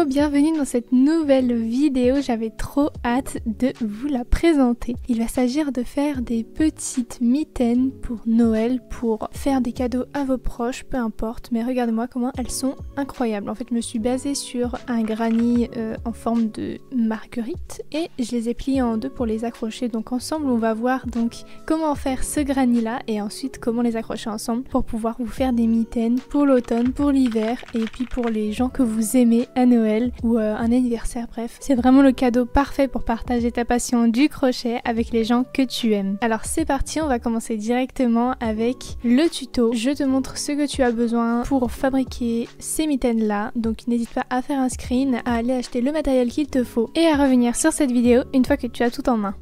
bienvenue dans cette nouvelle vidéo, j'avais trop hâte de vous la présenter. Il va s'agir de faire des petites mitaines pour Noël, pour faire des cadeaux à vos proches, peu importe, mais regardez-moi comment elles sont incroyables. En fait, je me suis basée sur un granny en forme de marguerite et je les ai pliés en deux pour les accrocher. Donc ensemble, on va voir donc comment faire ce granny là et ensuite comment les accrocher ensemble pour pouvoir vous faire des mitaines pour l'automne, pour l'hiver et puis pour les gens que vous aimez à Noël ou un anniversaire, bref. C'est vraiment le cadeau parfait pour partager ta passion du crochet avec les gens que tu aimes. Alors c'est parti, on va commencer directement avec le tuto. Je te montre ce que tu as besoin pour fabriquer ces mitaines là, donc n'hésite pas à faire un screen, à aller acheter le matériel qu'il te faut et à revenir sur cette vidéo une fois que tu as tout en main.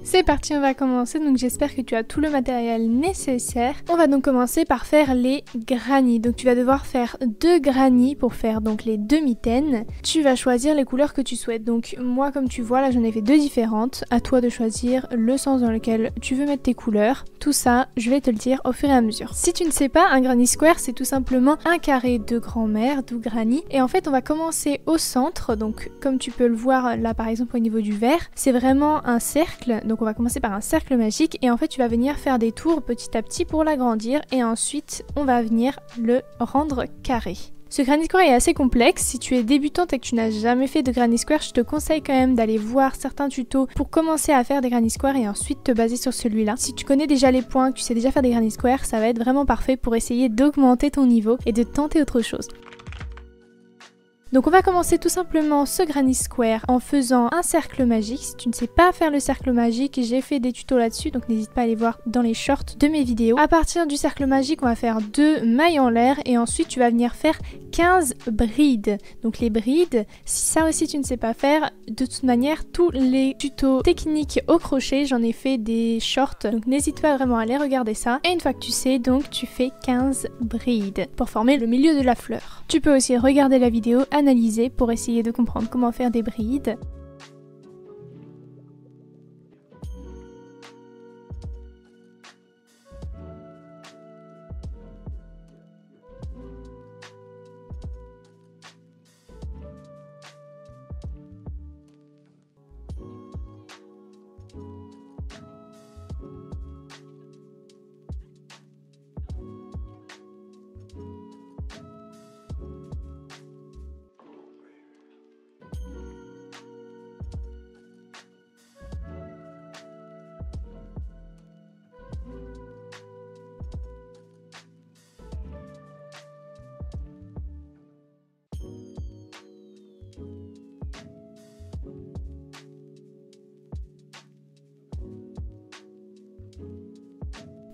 C'est parti, on va commencer, donc j'espère que tu as tout le matériel nécessaire. On va donc commencer par faire les grannies. Donc tu vas devoir faire 2 grannies pour faire donc les 2 mitaines. Tu vas choisir les couleurs que tu souhaites. Donc moi comme tu vois là j'en ai fait 2 différentes. À toi de choisir le sens dans lequel tu veux mettre tes couleurs. Tout ça je vais te le dire au fur et à mesure. Si tu ne sais pas, un granny square c'est tout simplement un carré de grand-mère, d'où granny. Et en fait on va commencer au centre. Donc comme tu peux le voir là par exemple au niveau du vert, c'est vraiment un cercle. Donc on va commencer par un cercle magique et en fait tu vas venir faire des tours petit à petit pour l'agrandir et ensuite on va venir le rendre carré. Ce granny square est assez complexe. Si tu es débutante et que tu n'as jamais fait de granny square, je te conseille quand même d'aller voir certains tutos pour commencer à faire des granny square et ensuite te baser sur celui-là. Si tu connais déjà les points, que tu sais déjà faire des granny square, ça va être vraiment parfait pour essayer d'augmenter ton niveau et de tenter autre chose. Donc on va commencer tout simplement ce granny square en faisant un cercle magique. Si tu ne sais pas faire le cercle magique, j'ai fait des tutos là-dessus, donc n'hésite pas à aller voir dans les shorts de mes vidéos. À partir du cercle magique, on va faire 2 mailles en l'air et ensuite tu vas venir faire 15 brides. Donc les brides, si ça aussi tu ne sais pas faire, de toute manière tous les tutos techniques au crochet, j'en ai fait des shorts, donc n'hésite pas vraiment à aller regarder ça. Et une fois que tu sais, donc tu fais 15 brides pour former le milieu de la fleur. Tu peux aussi regarder la vidéo, analyser pour essayer de comprendre comment faire des brides.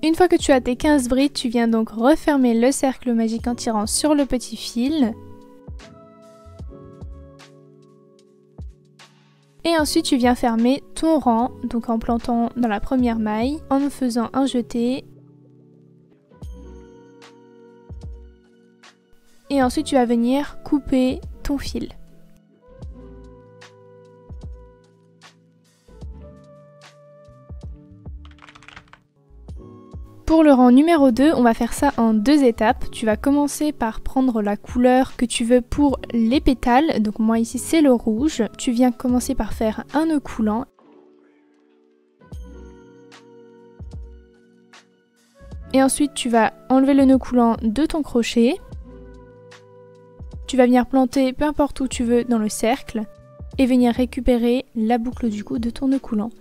Une fois que tu as tes 15 brides, tu viens donc refermer le cercle magique en tirant sur le petit fil. Et ensuite tu viens fermer ton rang, donc en plantant dans la première maille, en faisant un jeté. Et ensuite tu vas venir couper ton fil. Pour le rang numéro 2, on va faire ça en 2 étapes. Tu vas commencer par prendre la couleur que tu veux pour les pétales. Donc moi ici c'est le rouge. Tu viens commencer par faire un nœud coulant. Et ensuite tu vas enlever le nœud coulant de ton crochet. Tu vas venir planter peu importe où tu veux dans le cercle. Et venir récupérer la boucle du coup de ton nœud coulant.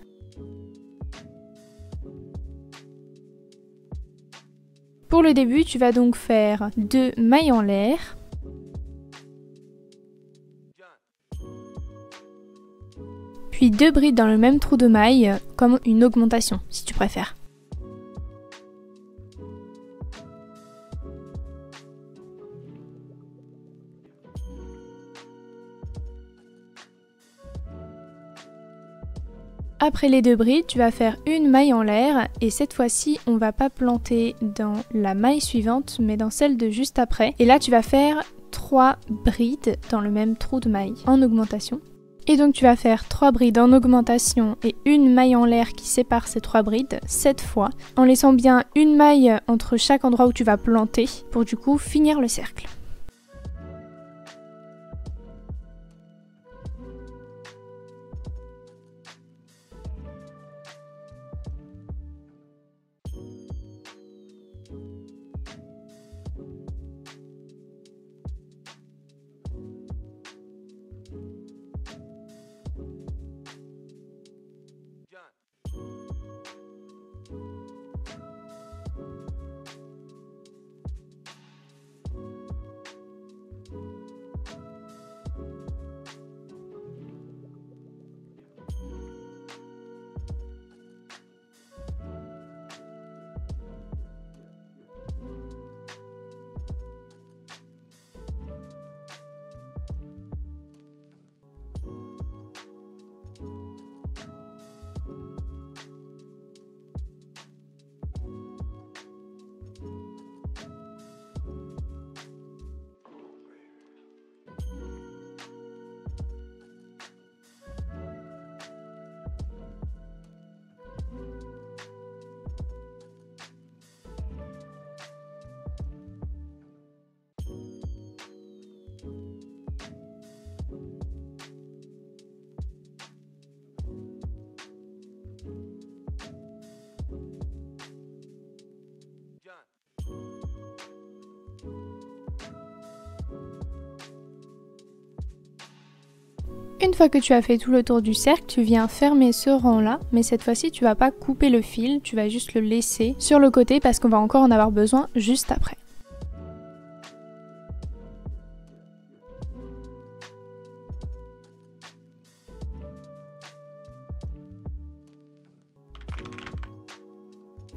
Pour le début, tu vas donc faire 2 mailles en l'air. Puis 2 brides dans le même trou de maille, comme une augmentation, si tu préfères. Après les 2 brides, tu vas faire une maille en l'air et cette fois-ci, on va pas planter dans la maille suivante, mais dans celle de juste après. Et là, tu vas faire 3 brides dans le même trou de maille en augmentation. Et donc tu vas faire 3 brides en augmentation et une maille en l'air qui sépare ces 3 brides 7 fois, en laissant bien une maille entre chaque endroit où tu vas planter pour du coup finir le cercle. Une fois que tu as fait tout le tour du cercle, tu viens fermer ce rang-là, mais cette fois-ci tu vas pas couper le fil, tu vas juste le laisser sur le côté parce qu'on va encore en avoir besoin juste après.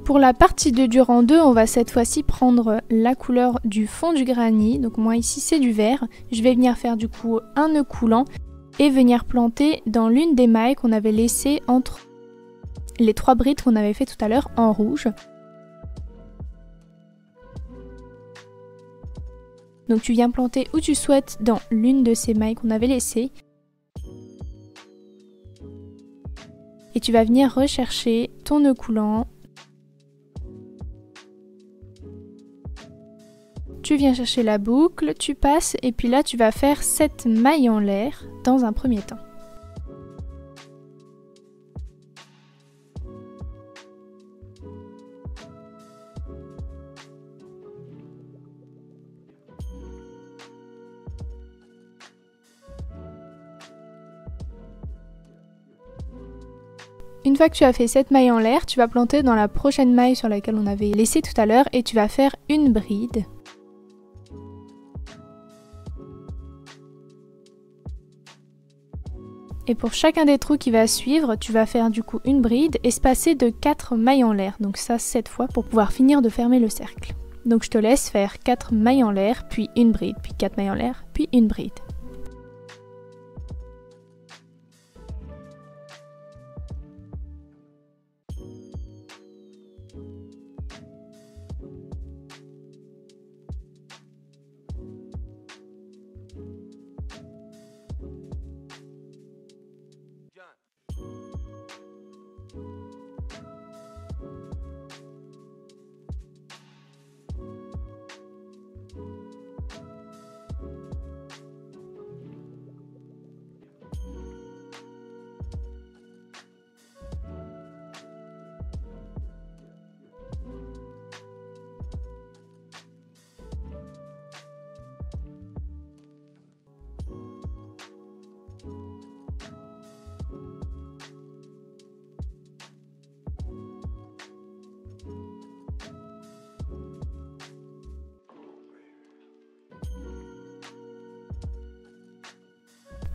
Pour la partie 2 du rang 2, on va cette fois-ci prendre la couleur du fond du granit. Donc moi ici c'est du vert. Je vais venir faire du coup un nœud coulant et venir planter dans l'une des mailles qu'on avait laissées entre les 3 brides qu'on avait fait tout à l'heure en rouge. Donc tu viens planter où tu souhaites dans l'une de ces mailles qu'on avait laissées. Et tu vas venir rechercher ton nœud coulant. Tu viens chercher la boucle, tu passes et puis là tu vas faire 7 mailles en l'air dans un premier temps. Une fois que tu as fait 7 mailles en l'air, tu vas planter dans la prochaine maille sur laquelle on avait laissé tout à l'heure et tu vas faire une bride. Et pour chacun des trous qui va suivre, tu vas faire du coup une bride espacée de 4 mailles en l'air. Donc ça 7 fois pour pouvoir finir de fermer le cercle. Donc je te laisse faire 4 mailles en l'air, puis une bride, puis 4 mailles en l'air, puis une bride.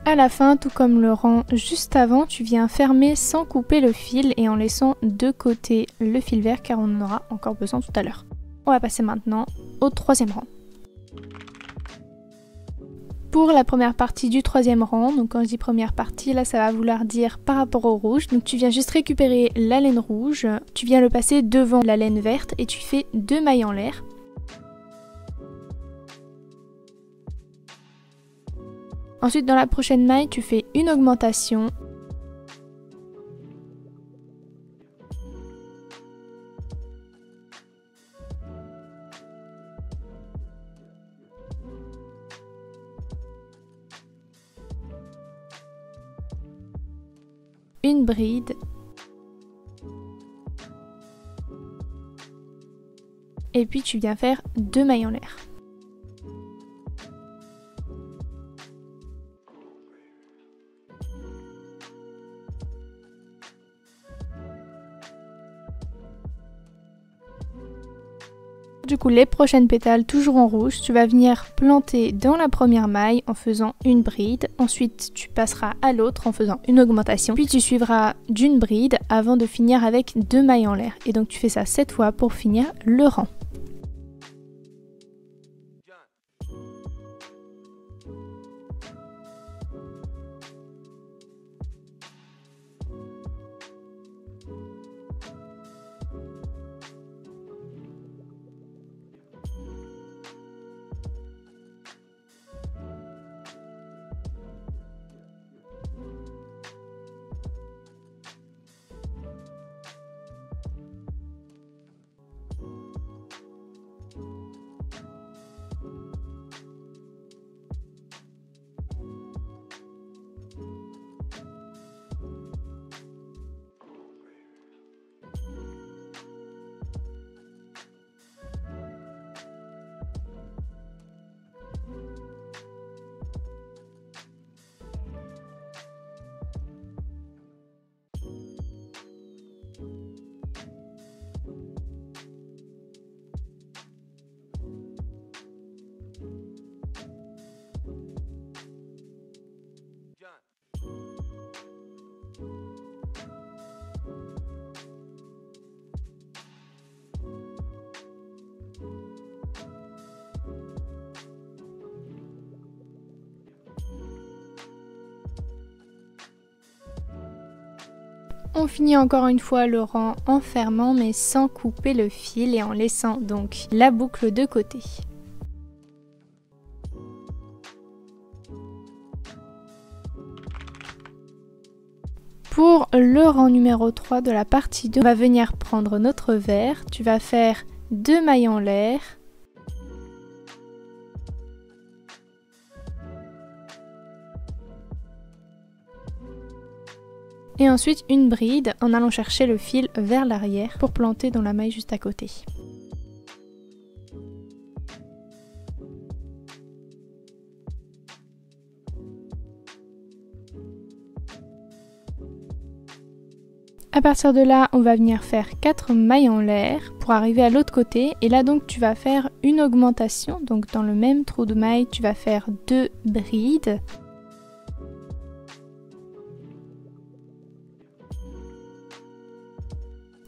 À la fin, tout comme le rang juste avant, tu viens fermer sans couper le fil et en laissant de côté le fil vert car on en aura encore besoin tout à l'heure. On va passer maintenant au troisième rang. Pour la première partie du troisième rang, donc quand je dis première partie, là ça va vouloir dire par rapport au rouge. Donc tu viens juste récupérer la laine rouge, tu viens le passer devant la laine verte et tu fais 2 mailles en l'air. Ensuite, dans la prochaine maille, tu fais une augmentation. Une bride. Et puis tu viens faire 2 mailles en l'air. Du coup, les prochaines pétales, toujours en rouge, tu vas venir planter dans la première maille en faisant une bride. Ensuite, tu passeras à l'autre en faisant une augmentation. Puis tu suivras d'une bride avant de finir avec 2 mailles en l'air. Et donc tu fais ça 7 fois pour finir le rang. On finit encore une fois le rang en fermant mais sans couper le fil et en laissant donc la boucle de côté. Pour le rang numéro 3 de la partie 2, on va venir prendre notre verre. Tu vas faire 2 mailles en l'air. Et ensuite une bride en allant chercher le fil vers l'arrière pour planter dans la maille juste à côté. À partir de là, on va venir faire 4 mailles en l'air pour arriver à l'autre côté. Et là donc tu vas faire une augmentation. Donc dans le même trou de maille, tu vas faire 2 brides.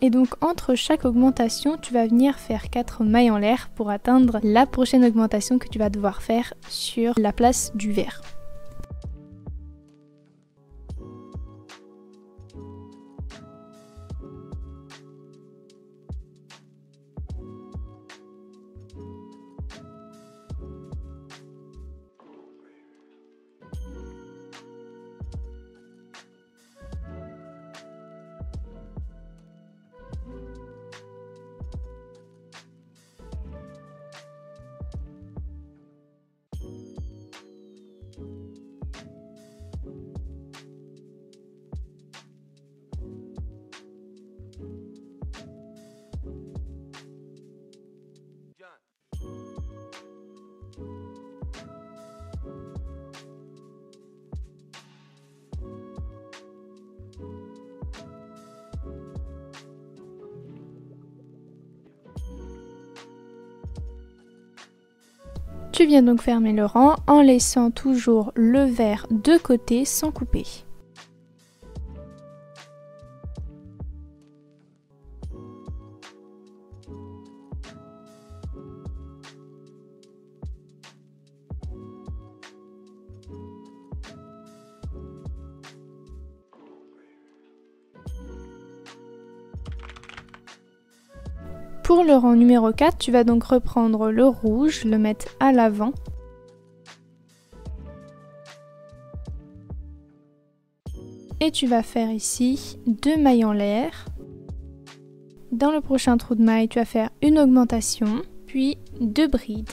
Et donc entre chaque augmentation, tu vas venir faire 4 mailles en l'air pour atteindre la prochaine augmentation que tu vas devoir faire sur la place du verre. Tu viens donc fermer le rang en laissant toujours le verre de côté sans couper. Pour le rang numéro 4, tu vas donc reprendre le rouge, le mettre à l'avant. Et tu vas faire ici 2 mailles en l'air. Dans le prochain trou de maille, tu vas faire une augmentation, puis 2 brides.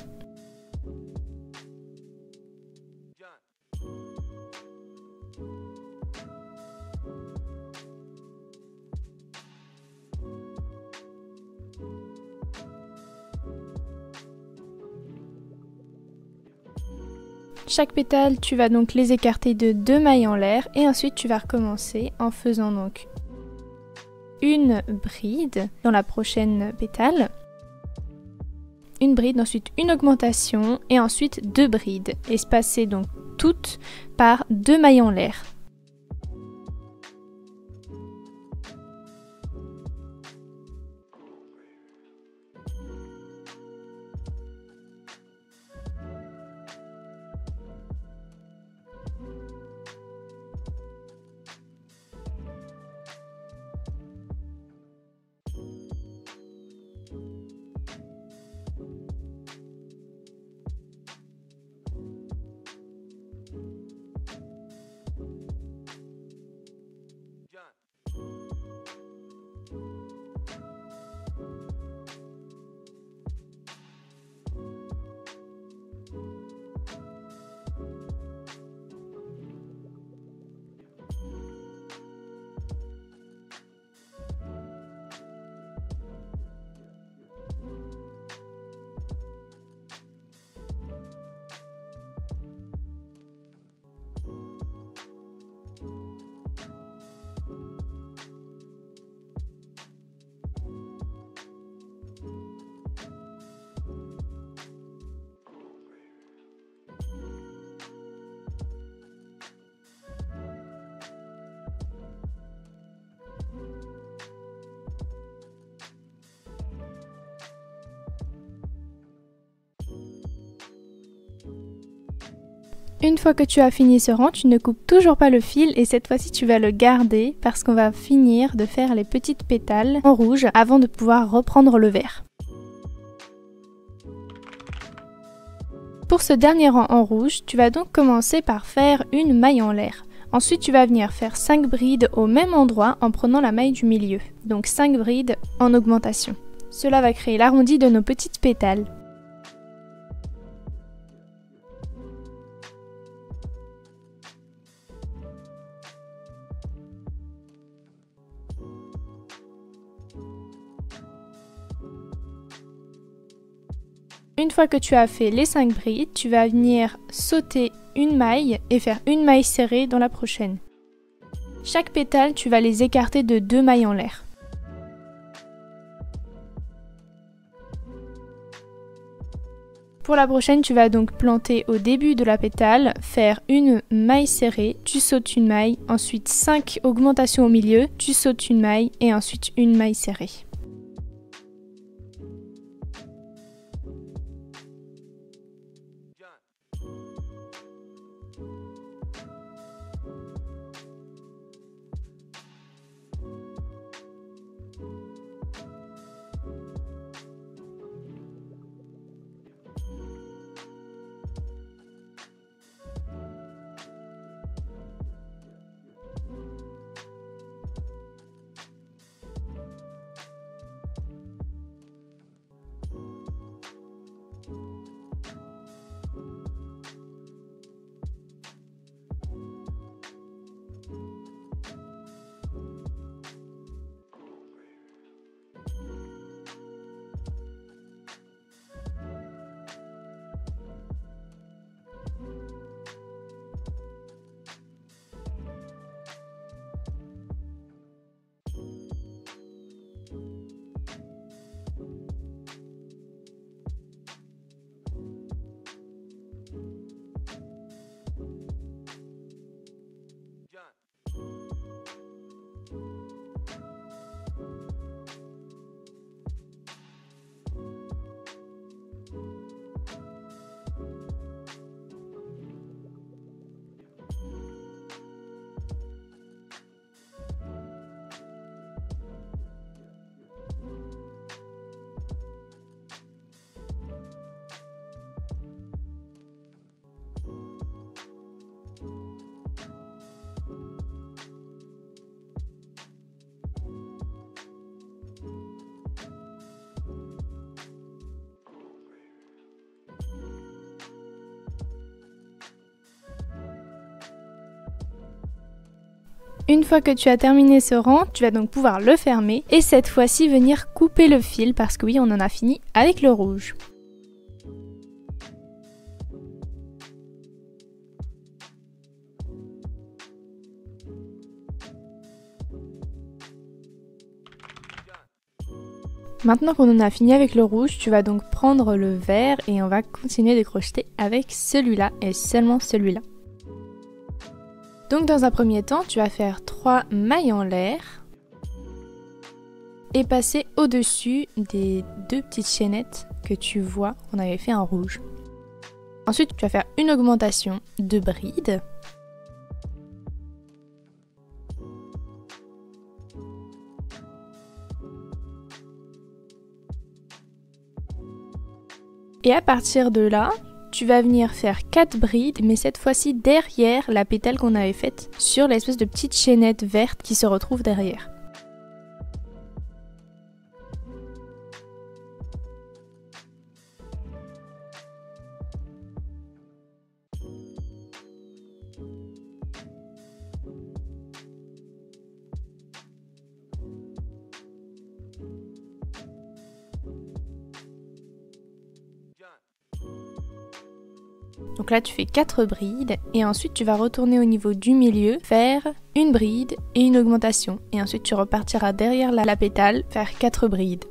Chaque pétale, tu vas donc les écarter de 2 mailles en l'air et ensuite tu vas recommencer en faisant donc une bride dans la prochaine pétale, une bride, ensuite une augmentation et ensuite 2 brides, espacées donc toutes par 2 mailles en l'air. Une fois que tu as fini ce rang, tu ne coupes toujours pas le fil et cette fois-ci tu vas le garder parce qu'on va finir de faire les petites pétales en rouge avant de pouvoir reprendre le vert. Pour ce dernier rang en rouge, tu vas donc commencer par faire une maille en l'air. Ensuite, tu vas venir faire 5 brides au même endroit en prenant la maille du milieu. Donc 5 brides en augmentation. Cela va créer l'arrondi de nos petites pétales. Une fois que tu as fait les 5 brides, tu vas venir sauter une maille et faire une maille serrée dans la prochaine. Chaque pétale, tu vas les écarter de 2 mailles en l'air. Pour la prochaine, tu vas donc planter au début de la pétale, faire une maille serrée, tu sautes une maille, ensuite 5 augmentations au milieu, tu sautes une maille et ensuite une maille serrée. Une fois que tu as terminé ce rang, tu vas donc pouvoir le fermer et cette fois-ci venir couper le fil parce que oui, on en a fini avec le rouge. Maintenant qu'on en a fini avec le rouge, tu vas donc prendre le vert et on va continuer de crocheter avec celui-là et seulement celui-là. Donc dans un premier temps, tu vas faire 3 mailles en l'air et passer au-dessus des 2 petites chaînettes que tu vois qu'on avait fait en rouge. Ensuite, tu vas faire une augmentation de bride. Et à partir de là, tu vas venir faire 4 brides, mais cette fois-ci derrière la pétale qu'on avait faite sur l'espèce de petite chaînette verte qui se retrouve derrière. Donc là tu fais 4 brides et ensuite tu vas retourner au niveau du milieu, faire une bride et une augmentation. Et ensuite tu repartiras derrière la pétale, faire 4 brides.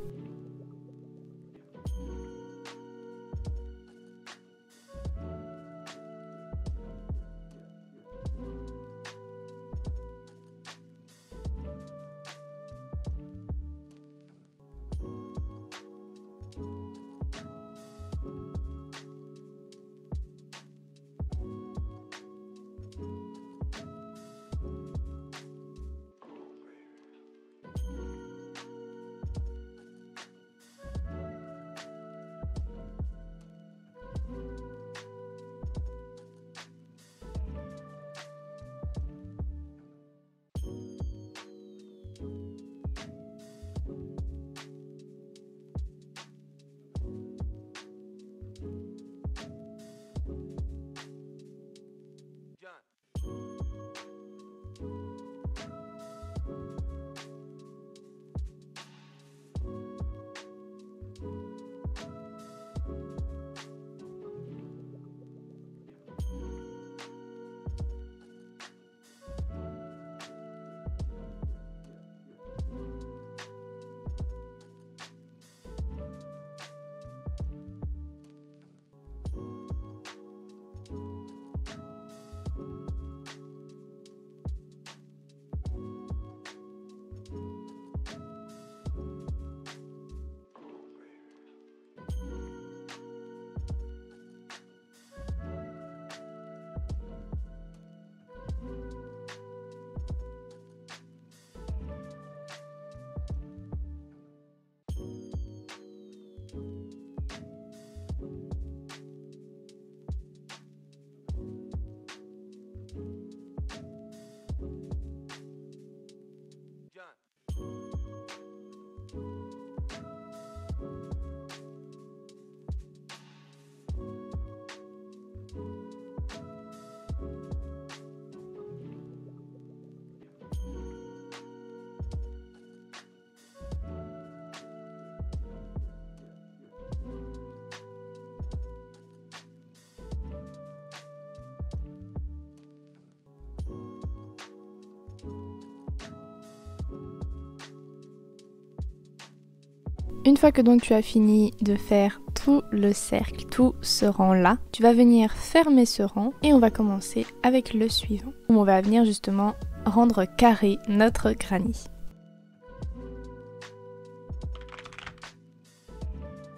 Une fois que donc tu as fini de faire tout le cercle, tout ce rang là, tu vas venir fermer ce rang et on va commencer avec le suivant où on va venir justement rendre carré notre granny.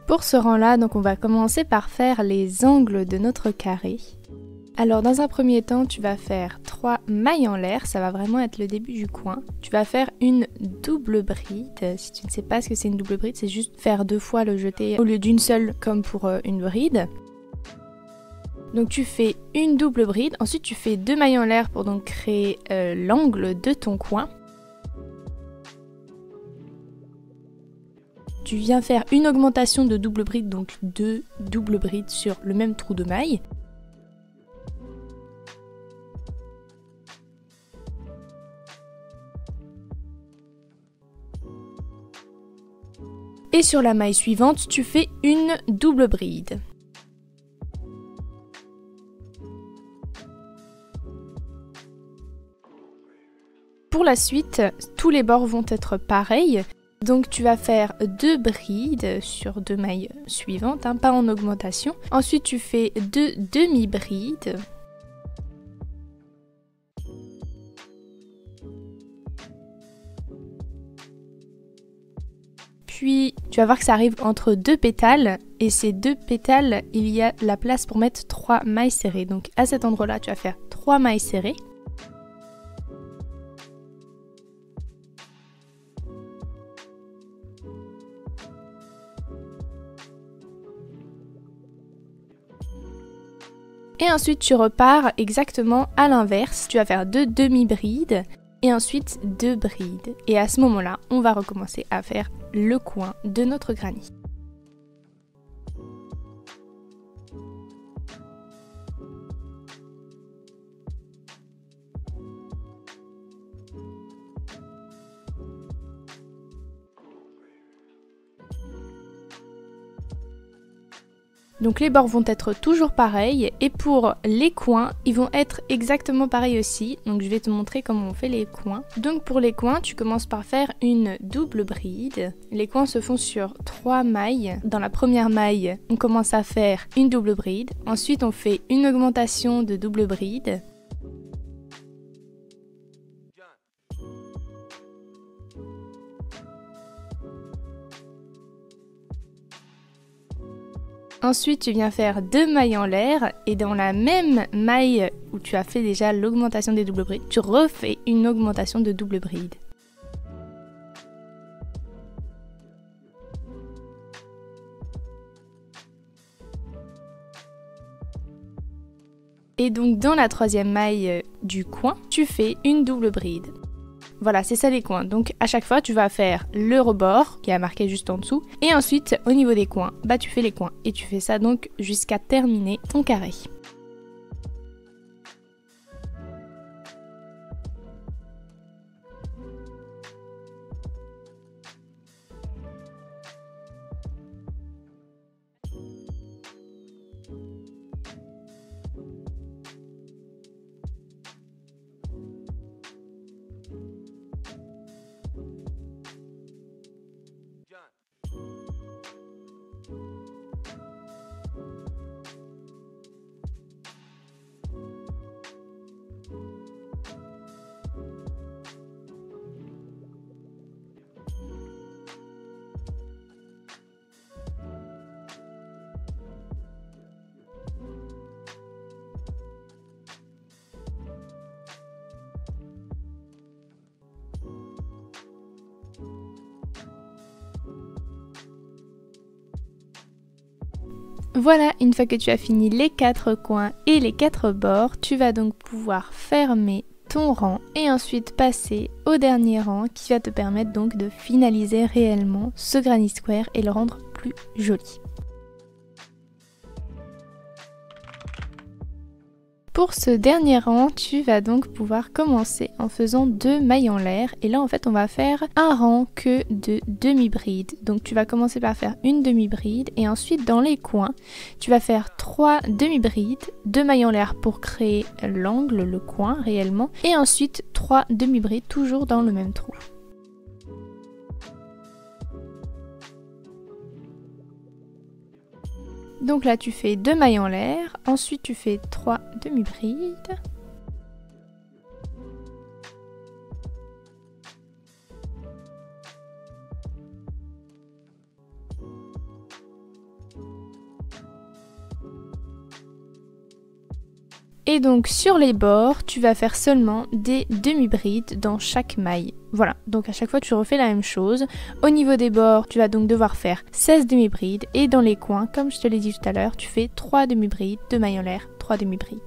Pour ce rang là, donc on va commencer par faire les angles de notre carré. Alors dans un premier temps, tu vas faire 3 mailles en l'air, ça va vraiment être le début du coin. Tu vas faire une double bride. Si tu ne sais pas ce que c'est une double bride, c'est juste faire 2 fois le jeté au lieu d'une seule comme pour une bride. Donc tu fais une double bride, ensuite tu fais 2 mailles en l'air pour donc créer l'angle de ton coin. Tu viens faire une augmentation de double bride, donc 2 doubles brides sur le même trou de maille. Et sur la maille suivante, tu fais une double bride. Pour la suite, tous les bords vont être pareils. Donc tu vas faire 2 brides sur 2 mailles suivantes, pas en augmentation. Ensuite tu fais 2 demi-brides. Puis tu vas voir que ça arrive entre 2 pétales. Et ces 2 pétales, il y a la place pour mettre 3 mailles serrées. Donc à cet endroit-là, tu vas faire 3 mailles serrées. Et ensuite tu repars exactement à l'inverse, tu vas faire 2 demi-brides et ensuite 2 brides. Et à ce moment-là, on va recommencer à faire le coin de notre granny. Donc les bords vont être toujours pareils et pour les coins, ils vont être exactement pareils aussi. Donc je vais te montrer comment on fait les coins. Donc pour les coins, tu commences par faire une double bride. Les coins se font sur 3 mailles. Dans la première maille, on commence à faire une double bride. Ensuite, on fait une augmentation de double bride. Ensuite, tu viens faire 2 mailles en l'air et dans la même maille où tu as fait déjà l'augmentation des doubles brides, tu refais une augmentation de double bride. Et donc dans la troisième maille du coin, tu fais une double bride. Voilà, c'est ça les coins. Donc à chaque fois, tu vas faire le rebord qui est marqué juste en dessous. Et ensuite, au niveau des coins, tu fais les coins. Et tu fais ça donc jusqu'à terminer ton carré. Voilà, une fois que tu as fini les 4 coins et les 4 bords, tu vas donc pouvoir fermer ton rang et ensuite passer au dernier rang qui va te permettre donc de finaliser réellement ce granny square et le rendre plus joli. Pour ce dernier rang, tu vas donc pouvoir commencer en faisant 2 mailles en l'air. Et là, en fait, on va faire un rang que de demi-bride. Donc, tu vas commencer par faire une demi-bride. Et ensuite, dans les coins, tu vas faire 3 demi-brides, 2 mailles en l'air pour créer l'angle, le coin réellement. Et ensuite, 3 demi-brides, toujours dans le même trou. Donc là tu fais 2 mailles en l'air, ensuite tu fais 3 demi-brides. Et donc sur les bords, tu vas faire seulement des demi-brides dans chaque maille. Voilà, donc à chaque fois tu refais la même chose. Au niveau des bords, tu vas donc devoir faire 16 demi-brides. Et dans les coins, comme je te l'ai dit tout à l'heure, tu fais 3 demi-brides, 2 mailles en l'air, 3 demi-brides.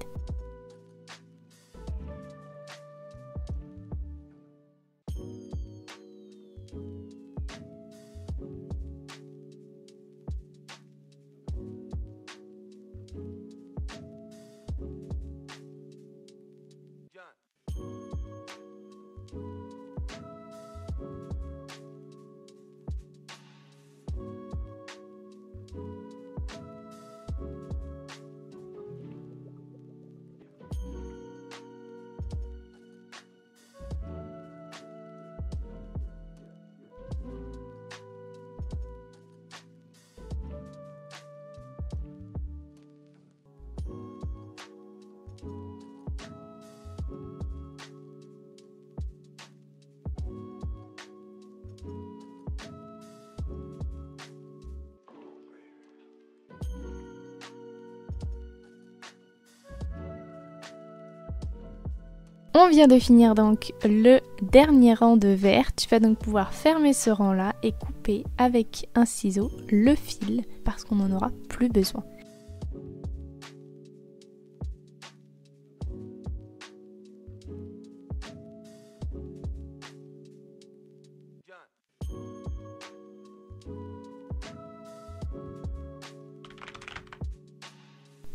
On vient de finir donc le dernier rang de vert. Tu vas donc pouvoir fermer ce rang là et couper avec un ciseau le fil parce qu'on n'en aura plus besoin.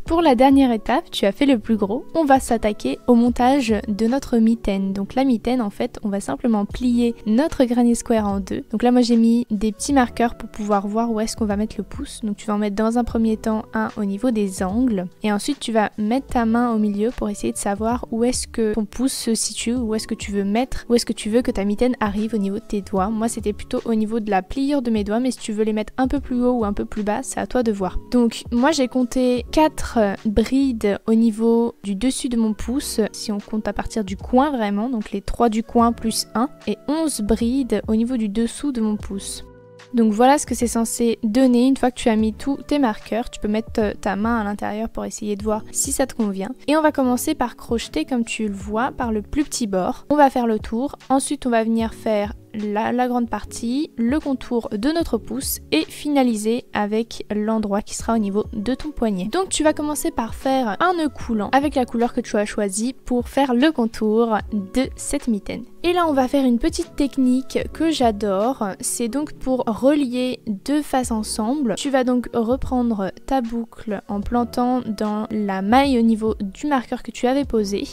Pour la dernière étape, tu as fait le plus gros, on va s'attaquer au montage de notre mitaine. Donc la mitaine, en fait, on va simplement plier notre granny square en deux. Donc là, moi j'ai mis des petits marqueurs pour pouvoir voir où est-ce qu'on va mettre le pouce. Donc tu vas en mettre dans un premier temps un au niveau des angles. Et ensuite, tu vas mettre ta main au milieu pour essayer de savoir où est-ce que ton pouce se situe, où est-ce que tu veux mettre, où est-ce que tu veux que ta mitaine arrive au niveau de tes doigts. Moi, c'était plutôt au niveau de la pliure de mes doigts, mais si tu veux les mettre un peu plus haut ou un peu plus bas, c'est à toi de voir. Donc moi, j'ai compté 4 brides au niveau du dessus de mon pouce, si on compte à partir du coin vraiment, donc les 3 du coin plus 1, et 11 brides au niveau du dessous de mon pouce. Donc voilà ce que c'est censé donner une fois que tu as mis tous tes marqueurs. Tu peux mettre ta main à l'intérieur pour essayer de voir si ça te convient. Et on va commencer par crocheter comme tu le vois par le plus petit bord. On va faire le tour, ensuite on va venir faire la grande partie, le contour de notre pouce et finaliser avec l'endroit qui sera au niveau de ton poignet. Donc tu vas commencer par faire un nœud coulant avec la couleur que tu as choisie pour faire le contour de cette mitaine. Et là on va faire une petite technique que j'adore, c'est donc pour relier deux faces ensemble. Tu vas donc reprendre ta boucle en plantant dans la maille au niveau du marqueur que tu avais posé.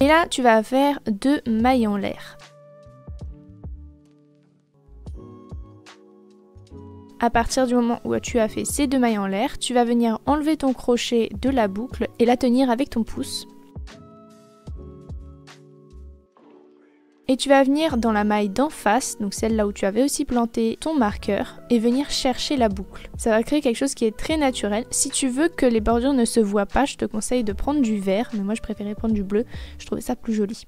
Et là tu vas faire 2 mailles en l'air. À partir du moment où tu as fait ces 2 mailles en l'air, tu vas venir enlever ton crochet de la boucle et la tenir avec ton pouce. Et tu vas venir dans la maille d'en face, donc celle là où tu avais aussi planté ton marqueur, et venir chercher la boucle. Ça va créer quelque chose qui est très naturel. Si tu veux que les bordures ne se voient pas, je te conseille de prendre du vert, mais moi je préférais prendre du bleu, je trouvais ça plus joli.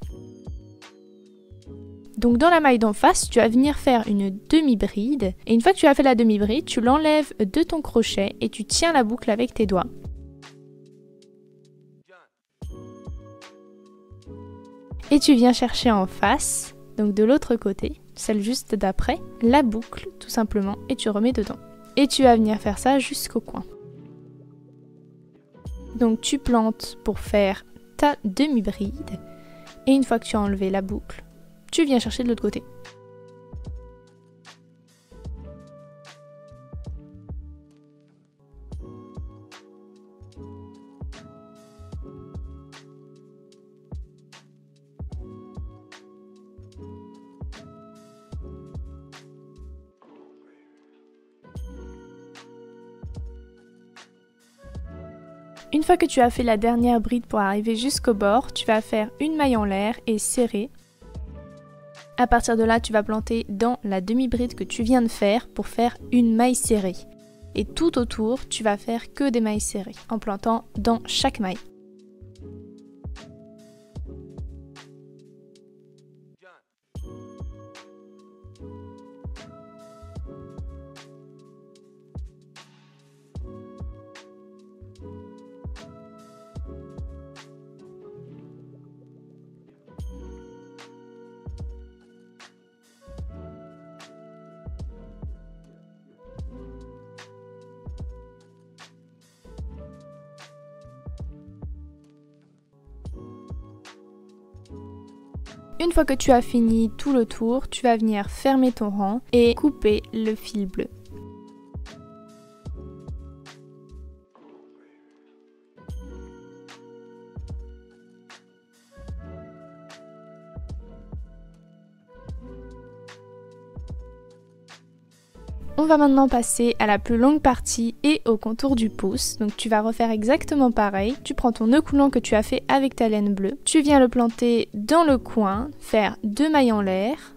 Donc dans la maille d'en face, tu vas venir faire une demi-bride. Et une fois que tu as fait la demi-bride, tu l'enlèves de ton crochet et tu tiens la boucle avec tes doigts. Et tu viens chercher en face, donc de l'autre côté, celle juste d'après, la boucle tout simplement et tu remets dedans. Et tu vas venir faire ça jusqu'au coin. Donc tu plantes pour faire ta demi-bride. Et une fois que tu as enlevé la boucle, tu viens chercher de l'autre côté. Une fois que tu as fait la dernière bride pour arriver jusqu'au bord, tu vas faire une maille en l'air et serrer. À partir de là, tu vas planter dans la demi-bride que tu viens de faire pour faire une maille serrée. Et tout autour, tu vas faire que des mailles serrées en plantant dans chaque maille. Une fois que tu as fini tout le tour, tu vas venir fermer ton rang et couper le fil bleu. On va maintenant passer à la plus longue partie et au contour du pouce. Donc tu vas refaire exactement pareil. Tu prends ton nœud coulant que tu as fait avec ta laine bleue. Tu viens le planter dans le coin, faire 2 mailles en l'air.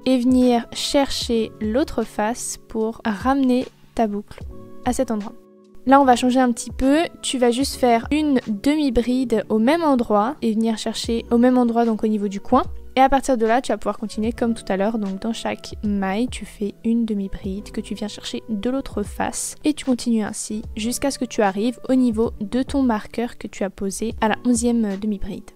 Et venir chercher l'autre face pour ramener ta boucle à cet endroit. Là on va changer un petit peu, tu vas juste faire une demi-bride au même endroit et venir chercher au même endroit donc au niveau du coin. Et à partir de là, tu vas pouvoir continuer comme tout à l'heure. Donc dans chaque maille, tu fais une demi-bride que tu viens chercher de l'autre face. Et tu continues ainsi jusqu'à ce que tu arrives au niveau de ton marqueur que tu as posé à la 11e demi-bride.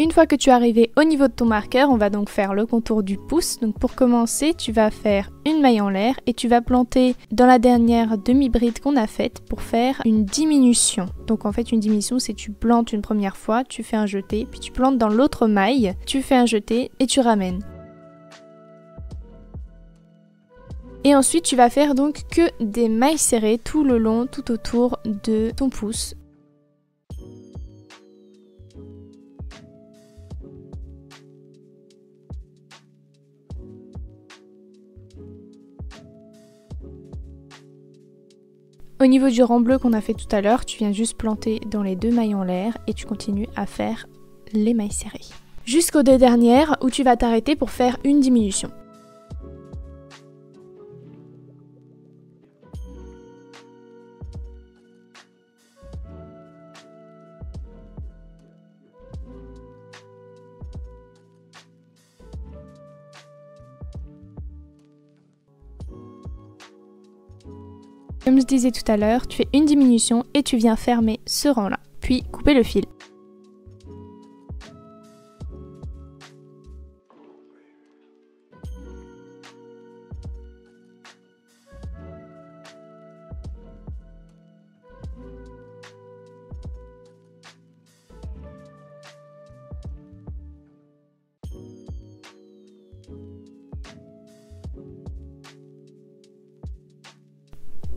Une fois que tu es arrivé au niveau de ton marqueur, on va donc faire le contour du pouce. Donc pour commencer, tu vas faire une maille en l'air et tu vas planter dans la dernière demi-bride qu'on a faite pour faire une diminution. Donc en fait une diminution, c'est tu plantes une première fois, tu fais un jeté, puis tu plantes dans l'autre maille, tu fais un jeté et tu ramènes. Et ensuite tu vas faire donc que des mailles serrées tout le long, tout autour de ton pouce. Au niveau du rang bleu qu'on a fait tout à l'heure, tu viens juste planter dans les deux mailles en l'air et tu continues à faire les mailles serrées. Jusqu'aux deux dernières où tu vas t'arrêter pour faire une diminution. Comme je disais tout à l'heure, tu fais une diminution et tu viens fermer ce rang-là, puis couper le fil.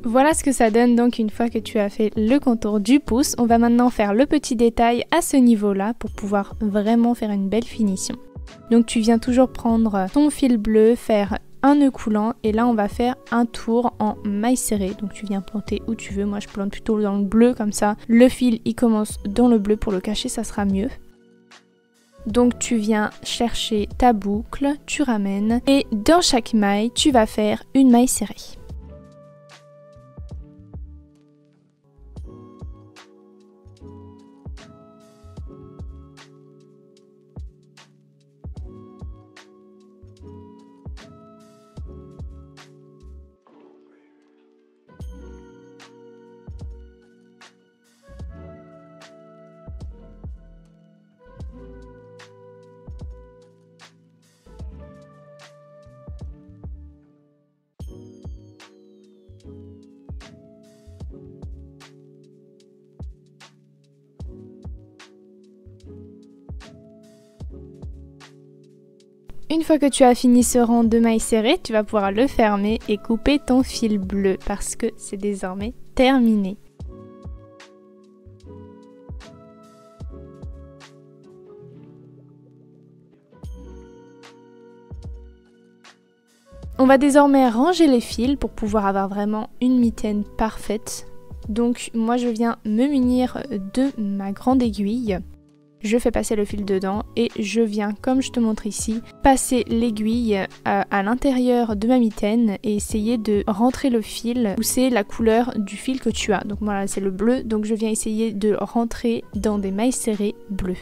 Voilà ce que ça donne donc une fois que tu as fait le contour du pouce. On va maintenant faire le petit détail à ce niveau-là pour pouvoir vraiment faire une belle finition. Donc tu viens toujours prendre ton fil bleu, faire un nœud coulant et là on va faire un tour en maille serrée. Donc tu viens planter où tu veux, moi je plante plutôt dans le bleu comme ça. Le fil il commence dans le bleu, pour le cacher ça sera mieux. Donc tu viens chercher ta boucle, tu ramènes et dans chaque maille tu vas faire une maille serrée. Une fois que tu as fini ce rang de mailles serrées, tu vas pouvoir le fermer et couper ton fil bleu parce que c'est désormais terminé. On va désormais ranger les fils pour pouvoir avoir vraiment une mitaine parfaite. Donc moi je viens me munir de ma grande aiguille. Je fais passer le fil dedans et je viens, comme je te montre ici, passer l'aiguille à l'intérieur de ma mitaine et essayer de rentrer le fil où c'est la couleur du fil que tu as. Donc voilà, c'est le bleu, donc je viens essayer de rentrer dans des mailles serrées bleues.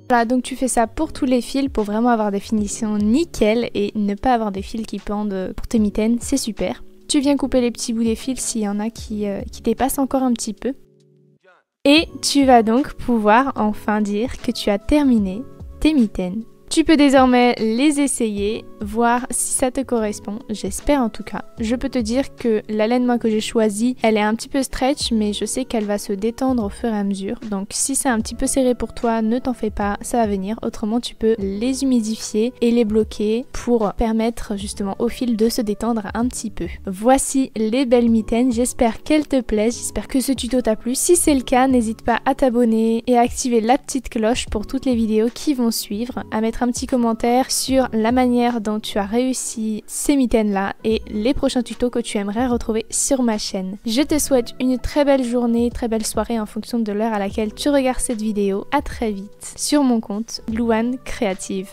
Voilà, donc tu fais ça pour tous les fils pour vraiment avoir des finitions nickel et ne pas avoir des fils qui pendent pour tes mitaines, c'est super. Tu viens couper les petits bouts des fils s'il y en a qui dépassent encore un petit peu. Et tu vas donc pouvoir enfin dire que tu as terminé tes mitaines. Tu peux désormais les essayer, voir si ça te correspond, j'espère en tout cas. Je peux te dire que la laine moi que j'ai choisie, elle est un petit peu stretch, mais je sais qu'elle va se détendre au fur et à mesure. Donc si c'est un petit peu serré pour toi, ne t'en fais pas, ça va venir. Autrement tu peux les humidifier et les bloquer pour permettre justement au fil de se détendre un petit peu. Voici les belles mitaines, j'espère qu'elles te plaisent, j'espère que ce tuto t'a plu. Si c'est le cas, n'hésite pas à t'abonner et à activer la petite cloche pour toutes les vidéos qui vont suivre, à mettre un petit commentaire sur la manière dont tu as réussi ces mitaines là et les prochains tutos que tu aimerais retrouver sur ma chaîne. Je te souhaite une très belle journée, très belle soirée en fonction de l'heure à laquelle tu regardes cette vidéo. À très vite sur mon compte Louane Créative.